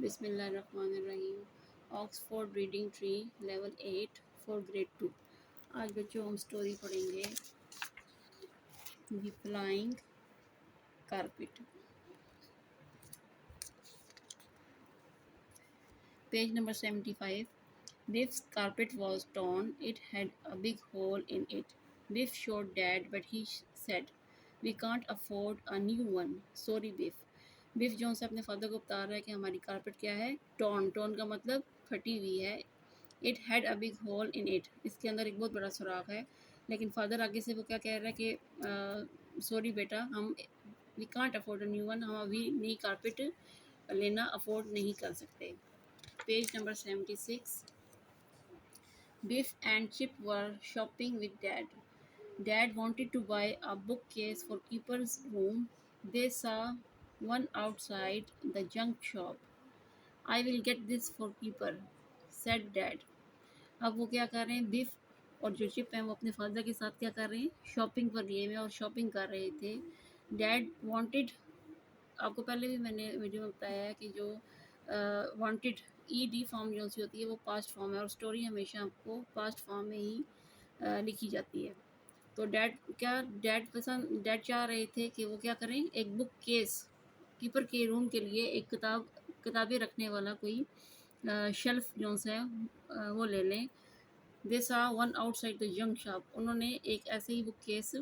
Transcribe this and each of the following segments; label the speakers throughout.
Speaker 1: बिस्मिल्लाहिर्रहमानिर्रहीम। Oxford reading tree level 8 for grade 2। आज बच्चों हम स्टोरी पढ़ेंगे the flying carpet. Page number 75। Biff's carpet was torn. It had a big hole in it. Biff showed Dad, but he said, "We can't afford a new one. Sorry, Biff." बिफ जो से अपने father को बता रहा है कि हमारी carpet क्या है, टॉर्न। टॉर्न का मतलब फटी हुई है। It had a big hole in it, इसके अंदर एक बहुत बड़ा सुराख है। लेकिन फादर आगे से वो क्या कह रहा है कि सॉरी बेटा, हम we can't afford a new one, हम अभी नई कारपेट लेना अफोर्ड नहीं कर सकते। Page number 76। Biff and Chip were shopping with Dad. Dad wanted to buy a bookcase for Keeper's room. They saw one outside the junk shop. "I will get this for Keeper," said Dad. अब वो क्या कर रहे हैं, बिफ और जो chip हैं वो अपने फादर के साथ क्या कर रहे हैं, शॉपिंग पर गए हुए और शॉपिंग कर रहे थे। डैड वांटेड, आपको पहले भी मैंने वीडियो में बताया है कि जो वांटेड ई डी फॉर्म जो सी होती है वो पास्ट फॉर्म है, और स्टोरी हमेशा आपको पास्ट फॉर्म में ही लिखी जाती है। तो डैड चाह रहे थे कि वो क्या करें, एक बुक केस, कीपर के रूम के लिए एक किताबें रखने वाला कोई शेल्फ जो है वो ले लें। दे सा one outside the junk shop, उन्होंने एक ऐसे ही बुक केस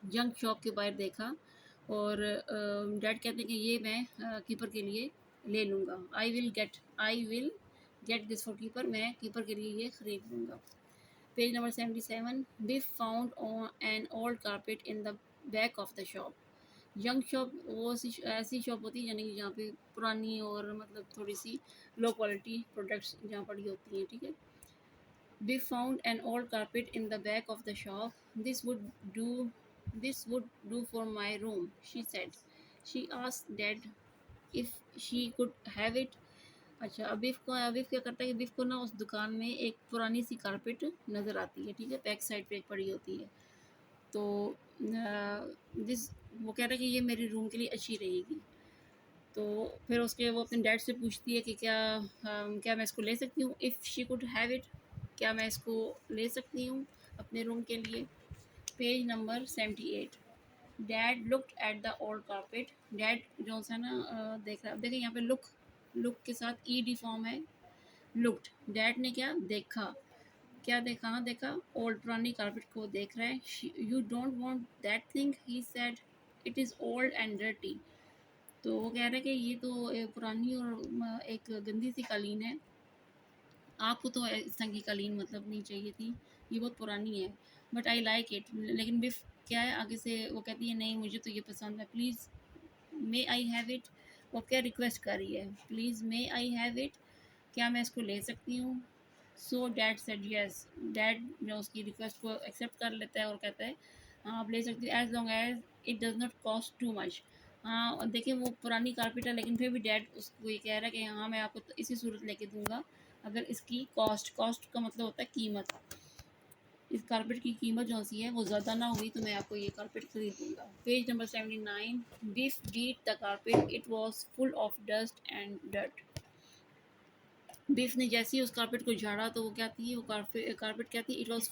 Speaker 1: जंक शॉप के बाहर देखा, और डैड कहते हैं कि ये मैं कीपर के लिए ले लूँगा। I will get this for keeper, मैं कीपर के लिए ये ख़रीद लूँगा। Page number 77। Beef found an old carpet in the back of the shop. Junk shop वो ऐसी शॉप होती है यानी कि जहाँ पे पुरानी और मतलब थोड़ी सी लो क्वालिटी प्रोडक्ट्स जहाँ पड़ी होती हैं, ठीक है। Biff found an old carpet in the back of the shop. Do this would do for my room," she said. She asked Dad if she could have it. अच्छा, अब बिफ क्या करता है कि बिफ को ना उस दुकान में एक पुरानी सी कारपेट नज़र आती है, ठीक है, बैक साइड पे एक पड़ी होती है। तो दिस वो कह रहा है कि ये मेरे रूम के लिए अच्छी रहेगी। तो फिर उसके वो अपने डैड से पूछती है कि क्या मैं इसको ले सकती हूँ, if she could have it, क्या मैं इसको ले सकती हूँ अपने रूम के लिए। Page number 78। Dad looked at the old carpet. Dad जो है ना देख रहा है, देखिए यहाँ पे लुक के साथ ई डी फॉर्म है, लुक्ड। डैड ने क्या देखा, क्या देखा, हाँ देखा, ओल्ड पुरानी कारपेट को देख रहा है। "You don't want that thing," he said, "it is old and dirty." तो वो कह रहा है कि ये तो एक पुरानी और एक गंदी सी कालीन है, आपको तो इस तरह की कालीन मतलब नहीं चाहिए थी, ये बहुत पुरानी है। But I like it. लेकिन बिफ क्या है, आगे से वो कहती है नहीं मुझे तो ये पसंद है, please may I have it. वो क्या रिक्वेस्ट कर रही है, please may I have it, क्या मैं इसको ले सकती हूँ। So dad said yes. Dad जो उसकी रिक्वेस्ट को एक्सेप्ट कर लेता है और कहता है हाँ आप ले सकती हो, as long as it does not cost too much. हाँ देखिए वो पुरानी कारपेट है, लेकिन फिर भी डैड उसको ये कह रहा है कि हाँ मैं आपको तो इसी सूरत लेके दूंगा अगर इसकी कॉस्ट का मतलब होता है कीमत, इस कारपेट की कीमत जो सी है वो ज़्यादा ना हुई तो मैं आपको ये कारपेट खरीद दूंगा। Page number 79। Biff beat the carpet, it was full of dust and dirt. Biff ने जैसे ही उस कारपेट को झाड़ा तो वो क्या थी, वो कारपेट क्या थी, इट वॉज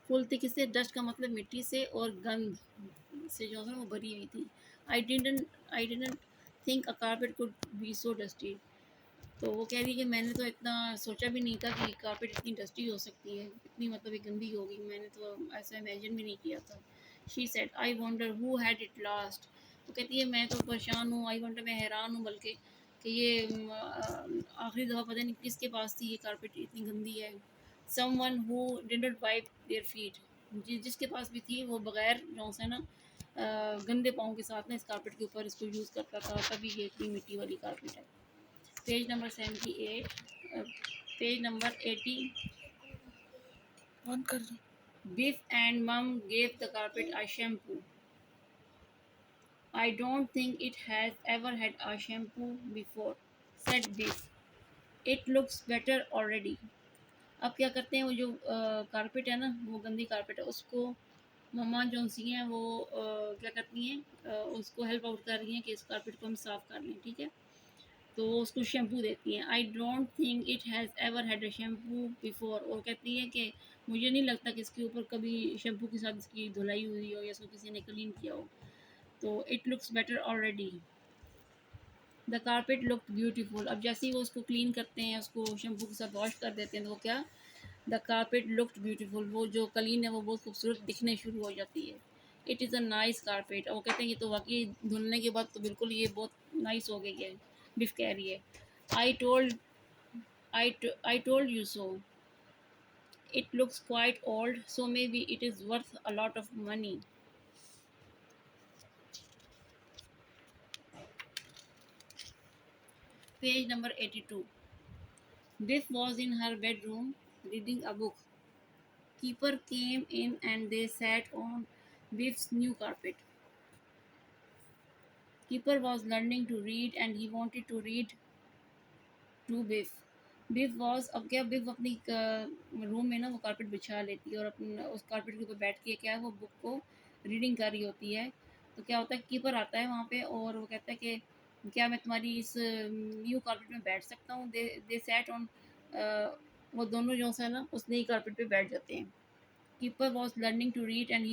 Speaker 1: फुल थी किससे, डस्ट का मतलब मिट्टी से और गंद से जो है वो भरी हुई थी। I didn't think a carpet could be so dusty. तो वो कह रही है कि मैंने तो इतना सोचा भी नहीं था कि कारपेट इतनी डस्टी हो सकती है, इतनी मतलब ये गंदी होगी, मैंने तो ऐसा इमेजिन भी नहीं किया था। She said, "I wonder who had it last." तो कहती है मैं तो परेशान हूँ, आई वंडर, मैं हैरान हूँ बल्कि, कि ये आखिरी दफ़ा पता नहीं किसके पास थी ये कारपेट, इतनी गंदी है। Someone who didn't wipe their feet, जिसके पास भी थी वो बगैर जो है ना गंदे पाँव के साथ ना इस कारपेट के ऊपर इसको यूज़ करता था, तभी ये इतनी मिट्टी वाली कारपेट है। Page number 78। Page number 80।
Speaker 2: बंद कर दो।
Speaker 1: Biff and Mum gave the carpet a shampoo. "I don't think it has ever had a shampoo before," said Biff. "It looks better already." अब क्या करते हैं, वो जो कारपेट है ना, वो गंदी कारपेट है, उसको मम्मा जो सी हैं वो क्या करती हैं, उसको हेल्प आउट कर रही हैं कि इस कारपेट को हम साफ़ कर लें, ठीक है। तो वो उसको शैम्पू देती हैं। I don't think it has ever had a shampoo before. और कहती है कि मुझे नहीं लगता कि इसके ऊपर कभी शैम्पू के साथ इसकी धुलाई हुई हो या इसको किसी ने क्लीन किया हो। तो it looks better already. The carpet looked beautiful. अब जैसे ही वो उसको क्लीन करते हैं, उसको शैम्पू के साथ वॉश कर देते हैं, तो वो क्या, द कारपेट लुक्ड ब्यूटीफुल, वो जो कलीन है वो बहुत खूबसूरत दिखने शुरू हो जाती है। It is a nice carpet. और वो कहते हैं ये तो वाकई धुलने के बाद तो बिल्कुल ये बहुत नाइस हो गई है। बिफ कह रही है, I told I told you so. It looks quite old, so maybe it is worth a lot of money. Page number 82. Biff was in her bedroom reading a book. Keeper came in and they sat on Biff's new carpet. Keeper was learning to read and he wanted to read to Biff. Beef was, अब क्या, बिफ अपनी room में ना वो carpet बिछा लेती है और अपना उस कारपेट के ऊपर बैठ के क्या है वो बुक को रीडिंग कर रही होती है। तो क्या होता है, कीपर आता है वहाँ पे और वो कहता है कि क्या मैं तुम्हारी इस न्यू कारपेट में बैठ सकता हूँ। दे सैट ऑन, वो दोनों जो है ना उस नई कारपेट पे बैठ जाते हैं। Keeper was learning to read and